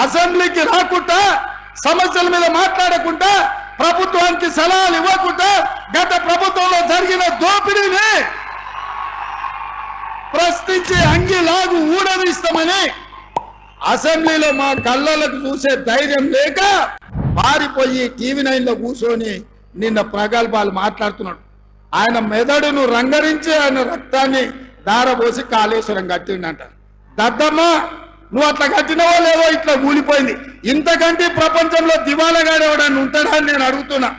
అసెంబ్లీకి రాకుండా సమస్యల మీద మాట్లాడకుండా ప్రభుత్వానికి సలహాలు ఇవ్వకుండా గత ప్రభుత్వంలో జరిగిన దోపిడీని ప్రశ్నించి అంగిలాగు ఊడదీస్తామని అసెంబ్లీలో మా కళ్ళలకు చూసే ధైర్యం లేక పారిపోయి టీవీ9 లో కూర్చొని నిన్న ప్రగల్భాలు మాట్లాడుతున్నాడు. ఆయన మెదడును రంగరించి ఆయన రక్తాన్ని దారపోసి కాళేశ్వరం కట్టిండంట. దద్దమ్మ నువ్వు అట్లా కట్టినవో లేదో ఇట్లా కూలిపోయింది. ఇంతకంటే ప్రపంచంలో దివాళగాడు ఎవడని ఉంటాడా అని నేను అడుగుతున్నా.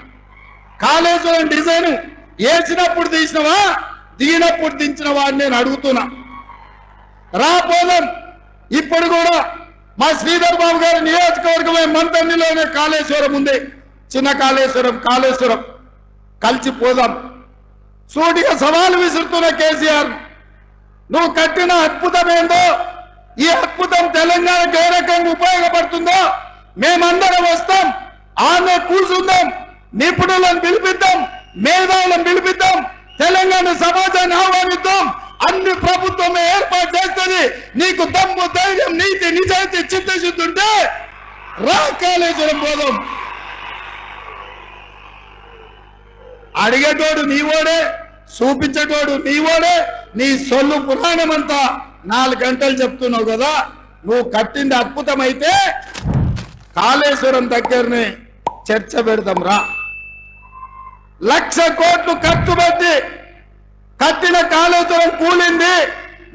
కాళేశ్వరం డిజైన్ వేసినప్పుడు తీసినవా దిగినప్పుడు దించినవా అని నేను అడుగుతున్నా. రాపోదాం. ఇప్పుడు కూడా మా శ్రీధర్ బాబు గారి నియోజకవర్గమే మంతన్నిలోనే కాళేశ్వరం ఉంది. చిన్న కాళేశ్వరం కలిసిపోదాం. సూటిగా సవాలు విసురుతున్న కేసీఆర్, నువ్వు కట్టిన అద్భుతం ఏందో, ఈ అద్భుతం తెలంగాణకు ఏ రకంగా ఉపయోగపడుతుందో మేమందరం వస్తాం, ఆమె కూర్చుందాం, నిపుణులను పిలిపిద్దాం, మేధావులను పిలిపిద్దాం, తెలంగాణ సమాజాన్ని ఆహ్వానిద్దాం. అన్ని ప్రభుత్వం ఏర్పాటు చేస్తుంది. నీకు దమ్ము ధైర్యం నీతి నిజాయితీ చిత్తశుద్ధి ఉంటే రా కాళేశ్వరం పోదాం. అడిగేటోడు నీవోడే, చూపించేటోడు నీవోడే. నీ సొల్లు పురాణం అంతా 4 గంటలు చెప్తున్నావు కదా. నువ్వు కట్టింది అద్భుతమైతే కాళేశ్వరం దగ్గరనే చర్చ పెడదాం రా. 1,00,000 కోట్లు ఖర్చు పెట్టి కట్టిన కాళేశ్వరం కూలింది,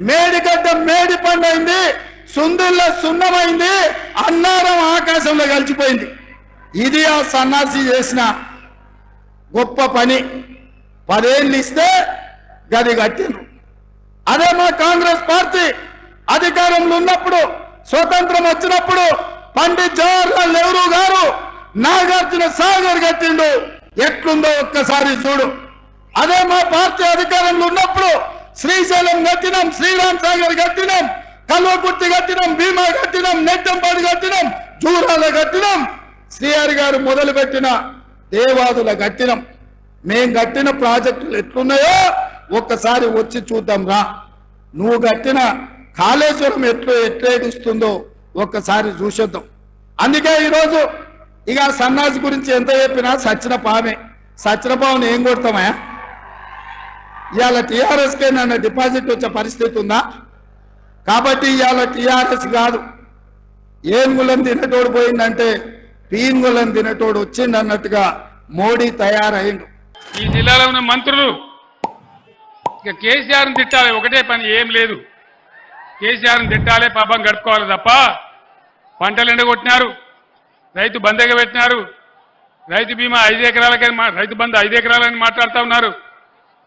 మేడిగడ్డ మేడి పండైంది, సుందిల్ల సున్నమైంది, అన్నారం ఆకాశంలో కలిసిపోయింది. ఇది ఆ సన్నాసి చేసిన గొప్ప పని. 10 ఏళ్ళు ఇస్తే గది కట్టిండ్రు. అదే మా కాంగ్రెస్ పార్టీ అధికారంలో ఉన్నప్పుడు, స్వతంత్రం వచ్చినప్పుడు పండిత్ జవహర్లాల్ నెహ్రూ గారు నాగార్జున సాగర్ కట్టిండు. ఎట్లుందో ఒక్కసారి చూడు. అదే మా పార్టీ అధికారంలో ఉన్నప్పుడు శ్రీశైలం కట్టినాం, శ్రీరామ్ సాగర్ కట్టినాం, కల్వకుర్తి కట్టినాం, భీమా కట్టినాం, నెట్టంపాడు కట్టినాం, జూరాల కట్టినాం, శ్రీహరి గారు మొదలుపెట్టిన దేవాదుల కట్టినాం. మేం కట్టిన ప్రాజెక్టులు ఎట్లున్నాయో ఒక్కసారి వచ్చి చూద్దాం రా. నువ్వు కట్టిన కాళేశ్వరం ఎట్లేడుస్తుందో ఒక్కసారి చూసేద్దాం. అందుకే ఈరోజు ఇక సన్నాసి గురించి ఎంత చెప్పినా సచ్చిన పామే. సచ్చిన పాముని ఏం కొడతామా? ఇవాళ టీఆర్ఎస్కే నన్ను డిపాజిట్ వచ్చే పరిస్థితి ఉందా? కాబట్టి ఇవాళ టీఆర్ఎస్ కాదు, ఏనుగులను తినటోడు పోయిందంటే పీనుగులను తినటోడు వచ్చిండు అన్నట్టుగా మోడీ తయారైండు. ఈ జిల్లాలో ఉన్న మంత్రులు ఇక కేసీఆర్ని తిట్టాలి, ఒకటే పని, ఏం లేదు. కేసీఆర్ని తిట్టాలి, పాపం గడుపుకోవాలి తప్ప పంటలు ఎండగొట్టినారు, రైతు బందగా పెట్టినారు, రైతు బీమా 5 ఎకరాలకని రైతు బంధు 5 ఎకరాలని మాట్లాడుతూ ఉన్నారు.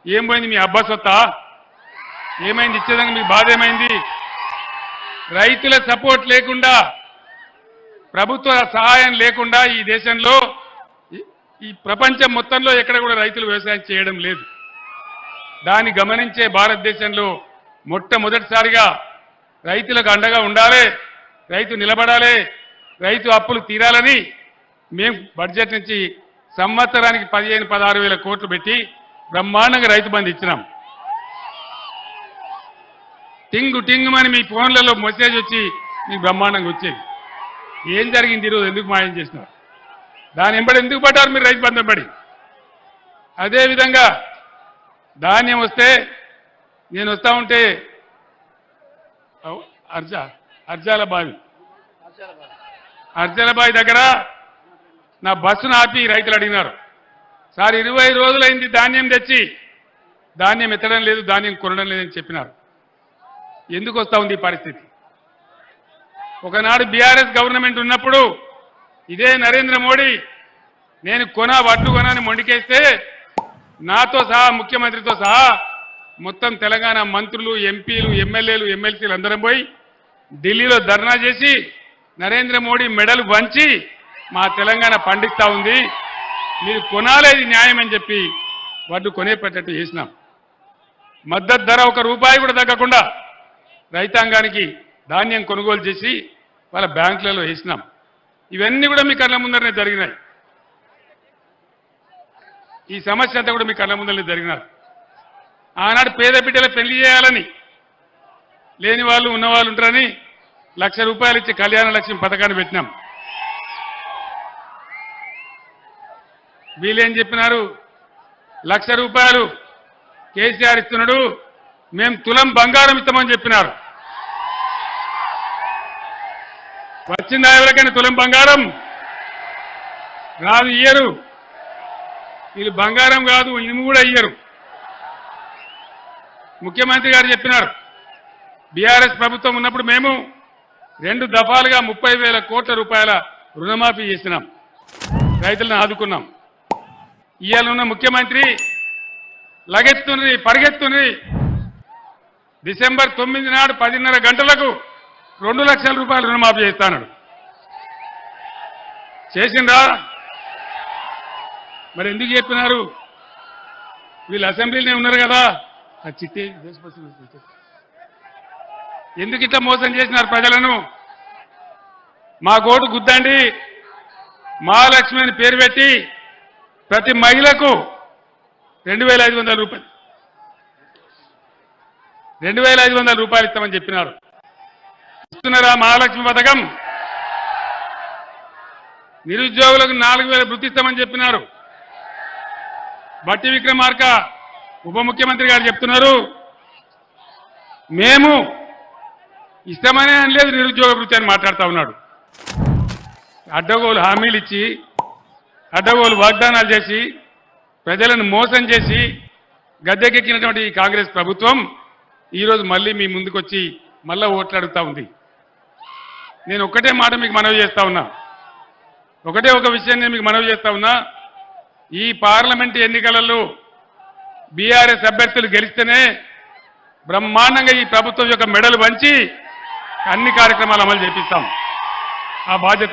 ఏం పోయింది మీ అబ్బా సొత్తా? ఏమైంది? ఇచ్చేదానికి మీ బాధ ఏమైంది? రైతుల సపోర్ట్ లేకుండా, ప్రభుత్వ సహాయం లేకుండా ఈ దేశంలో, ఈ ప్రపంచం మొత్తంలో ఎక్కడ కూడా రైతులు వ్యవసాయం చేయడం లేదు. దాన్ని గమనించే భారతదేశంలో మొట్టమొదటిసారిగా రైతులకు అండగా ఉండాలి, రైతు నిలబడాలి, రైతు అప్పులు తీరాలని మేము బడ్జెట్ నుంచి సంవత్సరానికి 15-16 వేల కోట్లు పెట్టి బ్రహ్మాండంగా రైతు బంధు ఇచ్చినాం. టింగుమని మీ ఫోన్లలో మెసేజ్ వచ్చి మీకు బ్రహ్మాండంగా వచ్చేది. ఏం జరిగింది ఈరోజు? ఎందుకు మాయం చేసినారు? దాని వెంబడి ఎందుకు పడ్డారు మీరు రైతు బంధం పడి? అదేవిధంగా ధాన్యం వస్తే నేను వస్తా ఉంటే అర్జాలబావి దగ్గర నా బస్సును ఆపి రైతులు అడిగినారు, సార్ 20 రోజులైంది ధాన్యం తెచ్చి, ధాన్యం ఎత్తడం లేదు, ధాన్యం కొనడం లేదని చెప్పినారు. ఎందుకు వస్తూ ఉంది ఈ పరిస్థితి? ఒకనాడు బీఆర్ఎస్ గవర్నమెంట్ ఉన్నప్పుడు ఇదే నరేంద్ర మోడీ నేను వడ్లు కొనని మొండికేస్తే నాతో సహా, ముఖ్యమంత్రితో సహా మొత్తం తెలంగాణ మంత్రులు, ఎంపీలు, ఎమ్మెల్యేలు, ఎమ్మెల్సీలు అందరం పోయి ఢిల్లీలో ధర్నా చేసి నరేంద్ర మోడీ మెడలు వంచి మా తెలంగాణ పండిస్తా ఉంది, మీరు కొనాలేది న్యాయం అని చెప్పి వడ్లు కొనేటట్టు చేసినాం. మద్దతు ధర 1 రూపాయి కూడా తగ్గకుండా రైతాంగానికి ధాన్యం కొనుగోలు చేసి వాళ్ళ బ్యాంకులలో వేసినాం. ఇవన్నీ కూడా మీ కళ్ళ ముందరనే జరిగినాయి. ఈ సమస్య అంతా కూడా మీ కళ్ళ ముందరనే జరిగినారు. ఆనాడు పేద బిడ్డల పెళ్లి చేయాలని, లేని వాళ్ళు ఉన్నవాళ్ళు ఉంటారని రూపాయలు ఇచ్చి కళ్యాణ లక్ష్మి పథకాన్ని పెట్టినాం. వీళ్ళేం చెప్పినారు, రూపాయలు కేసీఆర్ ఇస్తున్నాడు, మేము తులం బంగారం ఇస్తామని చెప్పినారు. వచ్చిందా ఎవరికైనా తులం బంగారం? రాదు, ఇయ్యరు. వీళ్ళు బంగారం కాదు, ఇనుము కూడా ఇయ్యరు. ముఖ్యమంత్రి గారు చెప్పినారు, బీఆర్ఎస్ ప్రభుత్వం ఉన్నప్పుడు మేము 2 దఫాలుగా 30,000 కోట్ల రూపాయల రుణమాఫీ చేసినాం, రైతులను ఆదుకున్నాం. ఇవాళ ఉన్న ముఖ్యమంత్రి లగెత్తుని పరిగెత్తుని డిసెంబర్ 9 నాడు 10:30 గంటలకు 2 లక్షల రూపాయలు రుణమాఫీ చేస్తాడు. చేసిందా? మరి ఎందుకు చెప్పినారు? వీళ్ళు అసెంబ్లీలోనే ఉన్నారు కదా, ఆ చిట్టి ఎందుకు ఇట్లా మోసం చేసినారు ప్రజలను? మా ఓటు గుద్దండి, మహాలక్ష్మి అని పేరు పెట్టి ప్రతి మహిళకు 2,500 రూపాయలు 2,500 రూపాయలు ఇస్తామని చెప్పినారు. ఇస్తున్నారా మహాలక్ష్మి పథకం? నిరుద్యోగులకు 4,000 వృత్తి ఇస్తామని చెప్పినారు. బట్టి విక్రమార్క ఉప ముఖ్యమంత్రి గారు చెప్తున్నారు, మేము ఇష్టమనే అనలేదు నిరుద్యోగ వృత్తి అని మాట్లాడుతూ ఉన్నాడు. అడ్డగోలు హామీలు ఇచ్చి, అడ్డగోలు వాగ్దానాలు చేసి, ప్రజలను మోసం చేసి గద్దెకెక్కినటువంటి ఈ కాంగ్రెస్ ప్రభుత్వం ఈరోజు మళ్ళీ మీ ముందుకొచ్చి మళ్ళా ఓట్లు అడుగుతా ఉంది. నేను ఒక్కటే మాట మీకు మనవి చేస్తా ఉన్నా, ఒకటే ఒక విషయాన్ని మీకు మనవి చేస్తా ఉన్నా, ఈ పార్లమెంట్ ఎన్నికలలో బీఆర్ఎస్ అభ్యర్థులు గెలిస్తేనే బ్రహ్మాండంగా ఈ ప్రభుత్వం యొక్క మెడలు వంచి అన్ని కార్యక్రమాలు అమలు చేపిస్తాం. ఆ బాధ్యత